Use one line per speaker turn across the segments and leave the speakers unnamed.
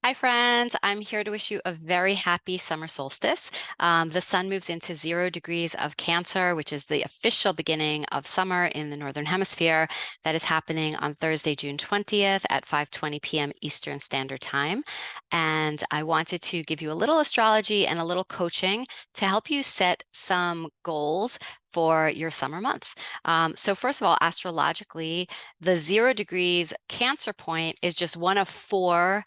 Hi, friends. I'm here to wish you a very happy summer solstice. The sun moves into 0 degrees of Cancer, which is the official beginning of summer in the Northern Hemisphere. That is happening on Thursday, June 20th at 5:20 p.m. Eastern Standard Time. And I wanted to give you a little astrology and a little coaching to help you set some goals for your summer months. So first of all, astrologically, the 0 degrees Cancer point is just one of four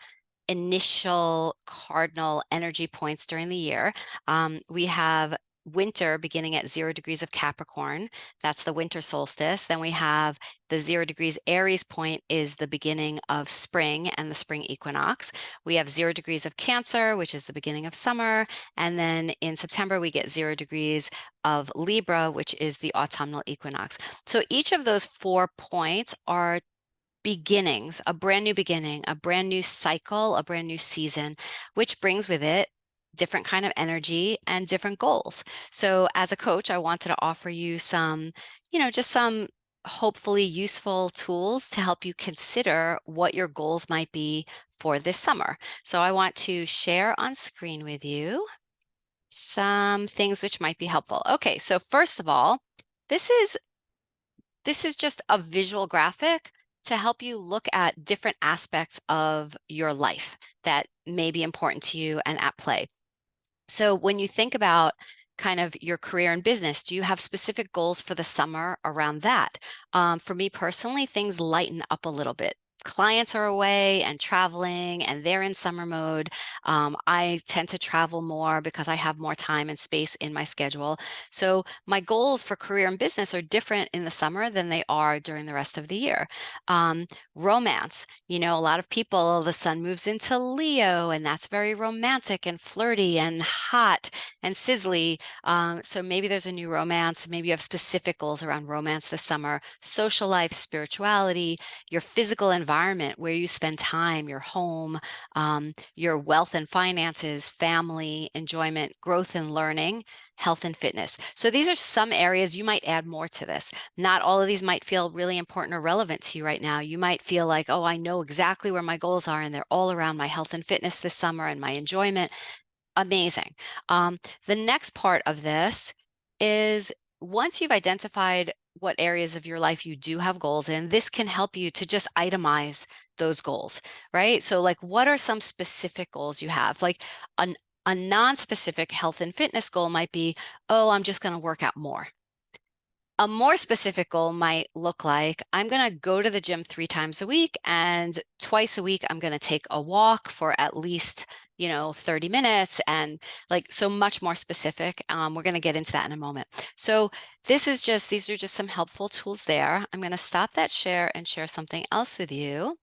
initial cardinal energy points during the year. We have winter beginning at 0 degrees of Capricorn. That's the winter solstice. Then we have the 0 degrees Aries point is the beginning of spring and the spring equinox. We have 0 degrees of Cancer, which is the beginning of summer. And then in September, we get 0 degrees of Libra, which is the autumnal equinox. So each of those 4 points are beginnings, a brand new beginning, a brand new cycle, a brand new season, which brings with it different kind of energy and different goals. So as a coach, I wanted to offer you some, just some hopefully useful tools to help you consider what your goals might be for this summer. So I want to share on screen with you some things which might be helpful. Okay, so first of all, this is just a visual graphic to help you look at different aspects of your life that may be important to you and at play. So when you think about kind of your career and business, do you have specific goals for the summer around that? For me personally, things lighten up a little bit. Clients are away and traveling and they're in summer mode. I tend to travel more because I have more time and space in my schedule. So my goals for career and business are different in the summer than they are during the rest of the year. Romance, a lot of people, the sun moves into Leo, and that's very romantic and flirty and hot and sizzly. So maybe there's a new romance. Maybe you have specific goals around romance this summer. Social life, spirituality, your physical environment, where you spend time, your home, your wealth and finances, family, enjoyment, growth and learning, health and fitness. So these are some areas you might add more to this. Not all of these might feel really important or relevant to you right now. You might feel like, oh, I know exactly where my goals are, and they're all around my health and fitness this summer and my enjoyment. Amazing. The next part of this is once you've identified what areas of your life you do have goals in, this can help you to just itemize those goals, right? So like, what are some specific goals you have? Like a non-specific health and fitness goal might be, oh, I'm just going to work out more. A more specific goal might look like I'm going to go to the gym 3 times a week, and twice a week I'm going to take a walk for at least 30 minutes, and like so much more specific. We're going to get into that in a moment. So these are just some helpful tools there. I'm going to stop that share and share something else with you.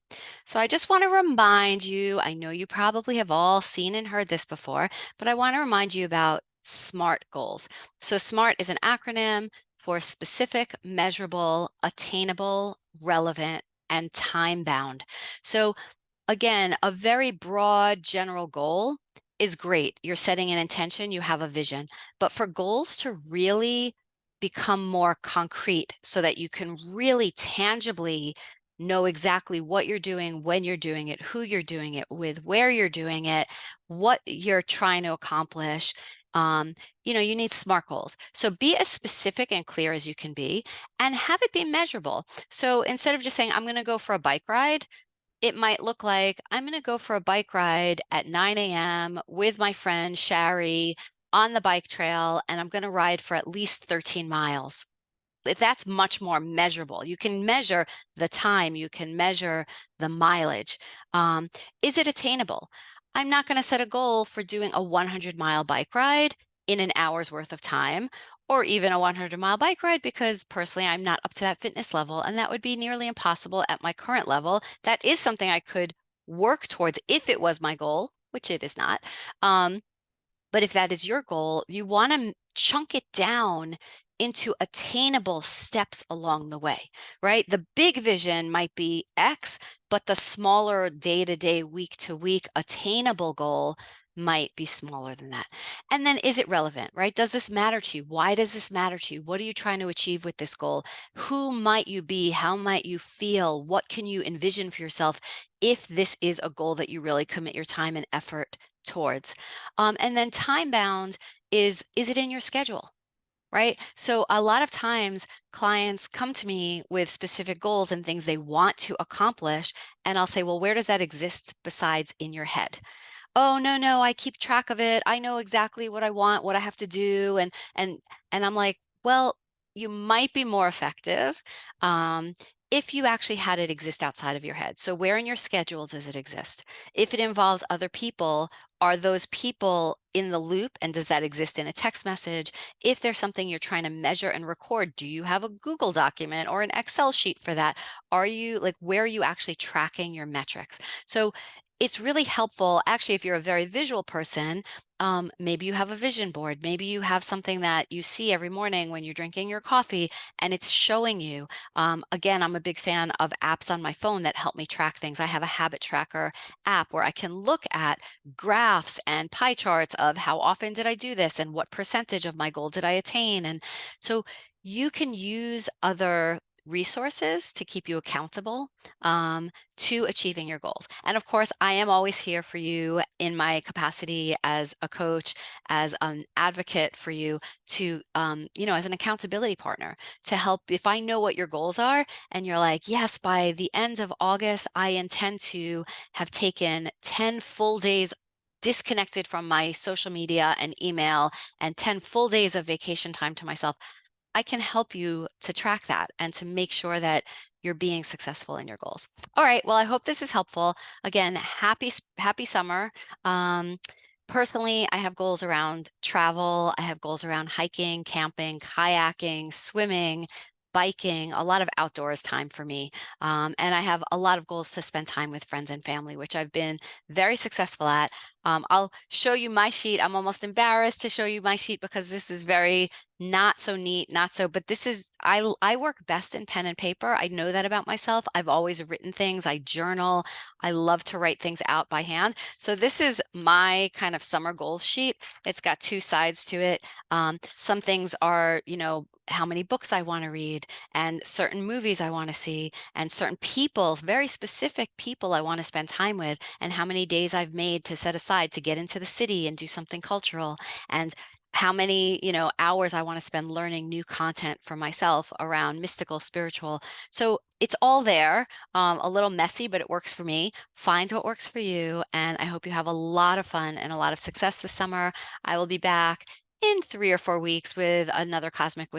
So I just want to remind you, I know you probably have all seen and heard this before, but I want to remind you about SMART goals. So SMART is an acronym for specific, measurable, attainable, relevant, and time-bound. So again, a very broad general goal is great. You're setting an intention, you have a vision. But for goals to really become more concrete so that you can really tangibly know exactly what you're doing, when you're doing it, who you're doing it with, where you're doing it, what you're trying to accomplish, you need SMART goals. So be as specific and clear as you can be and have it be measurable. So instead of just saying, I'm going to go for a bike ride, it might look like I'm going to go for a bike ride at 9 a.m. with my friend Shari on the bike trail, and I'm going to ride for at least 13 miles. If that's much more measurable, you can measure the time, you can measure the mileage. Is it attainable? I'm not going to set a goal for doing a 100-mile bike ride in an hour's worth of time, or even a 100-mile bike ride, because personally I'm not up to that fitness level, and that would be nearly impossible at my current level. That is something I could work towards if it was my goal, which it is not. But if that is your goal, you want to chunk it down into attainable steps along the way, right? The big vision might be X, but the smaller day-to-day, week-to-week attainable goal might be smaller than that. And then is it relevant, right? Does this matter to you? Why does this matter to you? What are you trying to achieve with this goal? Who might you be? How might you feel? What can you envision for yourself if this is a goal that you really commit your time and effort towards? And then time bound is it in your schedule? Right? So a lot of times clients come to me with specific goals and things they want to accomplish. And I'll say, well, where does that exist besides in your head? Oh, no, no, I keep track of it. I know exactly what I want, what I have to do. And I'm like, well, you might be more effective if you actually had it exist outside of your head. So where in your schedule does it exist? If it involves other people, are those people in the loop and does that exist in a text message? If there's something you're trying to measure and record, do you have a Google document or an Excel sheet for that? Are you like, where are you actually tracking your metrics? So it's really helpful. Actually, if you're a very visual person, maybe you have a vision board. Maybe you have something that you see every morning when you're drinking your coffee and it's showing you. Again, I'm a big fan of apps on my phone that help me track things. I have a habit tracker app where I can look at graphs and pie charts of how often did I do this and what percentage of my goal did I attain. And so you can use other resources to keep you accountable to achieving your goals. And of course, I am always here for you in my capacity as a coach, as an advocate for you to, as an accountability partner to help. If I know what your goals are and you're like, yes, by the end of August, I intend to have taken 10 full days disconnected from my social media and email and 10 full days of vacation time to myself. I can help you to track that and to make sure that you're being successful in your goals. All right. Well, I hope this is helpful. Again, happy summer. Um, Personally, I have goals around travel. I have goals around hiking, camping, kayaking, swimming, biking, a lot of outdoors time for me. And I have a lot of goals to spend time with friends and family, which I've been very successful at. I'll show you my sheet. I'm almost embarrassed to show you my sheet because this is very not so neat, not so, but this is, I work best in pen and paper. I know that about myself. I've always written things. I journal. I love to write things out by hand. So this is my kind of summer goals sheet. It's got two sides to it. Some things are, how many books I want to read and certain movies I want to see and certain people, very specific people I want to spend time with and how many days I've made to set aside to get into the city and do something cultural and how many hours I want to spend learning new content for myself around mystical, spiritual. So it's all there, a little messy, but it works for me. Find what works for you. And I hope you have a lot of fun and a lot of success this summer. I will be back in 3 or 4 weeks with another cosmic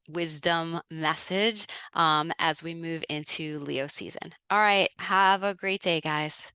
wisdom message as we move into Leo season. All right. Have a great day, guys.